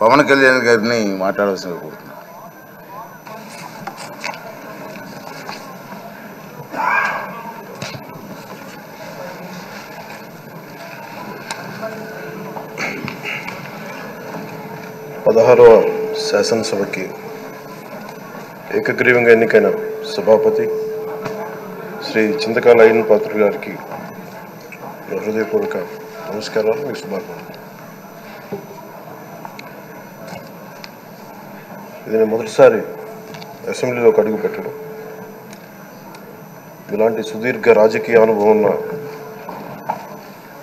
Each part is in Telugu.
పవన్ కళ్యాణ్ గారిని మాట్లాడవలసిన కోరుతున్నాను. పదహారవ శాసనసభకి ఏకగ్రీవంగా ఎన్నికైన సభాపతి శ్రీ చింతకాయల అయ్యన్న పాత్రుడు గారికి హృదయపూర్వక నమస్కారాలు, మీ శుభాకాంక్షలు. ఇది నేను మొదటిసారి అసెంబ్లీలోకి అడుగు పెట్టడం. ఇలాంటి సుదీర్ఘ రాజకీయ అనుభవం ఉన్న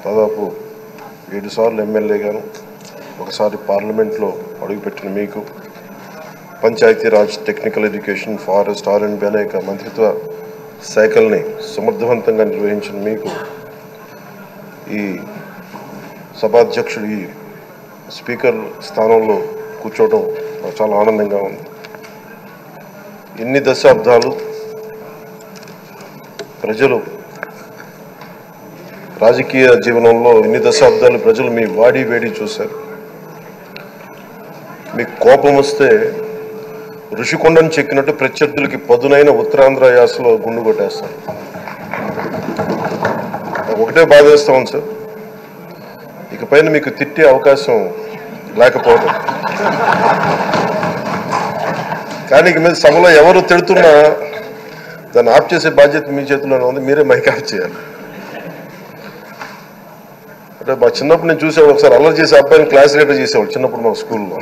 దాదాపు 7 సార్లు ఎమ్మెల్యేగాను, ఒకసారి పార్లమెంట్లో అడుగుపెట్టిన మీకు, Panchayati Raj, technical education, forest, R&B అనేక మంత్రిత్వ శాఖల్ని సమర్థవంతంగా నిర్వహించిన మీకు ఈ సభాధ్యక్షుడు, ఈ స్పీకర్ స్థానంలో కూర్చోవడం నాకు చాలా ఆనందంగా ఉంది. ఇన్ని దశాబ్దాలు ప్రజలు రాజకీయ జీవనంలో ఇన్ని దశాబ్దాలు ప్రజలు మీ వాడి వేడి చూశారు. మీకు కోపం వస్తే ఋషికొండను చెక్కినట్టు ప్రత్యర్థులకి పదునైన ఉత్తరాంధ్ర యాసలో గుండు కొట్టేస్తారు. ఒకటే బాధేస్తా ఉంది సార్, ఇకపైన మీకు తిట్టే అవకాశం లేకపోవడం. కానీ ఇక మీద సభలో ఎవరు తిడుతున్నా దాన్ని ఆఫ్ చేసే బాధ్యత మీ చేతిలోనే ఉంది. మీరే మైక్ ఆఫ్ చేయాలి. అంటే మా చిన్నప్పుడు నేను చూసేవాడు, ఒకసారి అల్లరి చేసే అబ్బాయిని క్లాస్ లీడర్ చేసేవాడు చిన్నప్పుడు మా స్కూల్లో.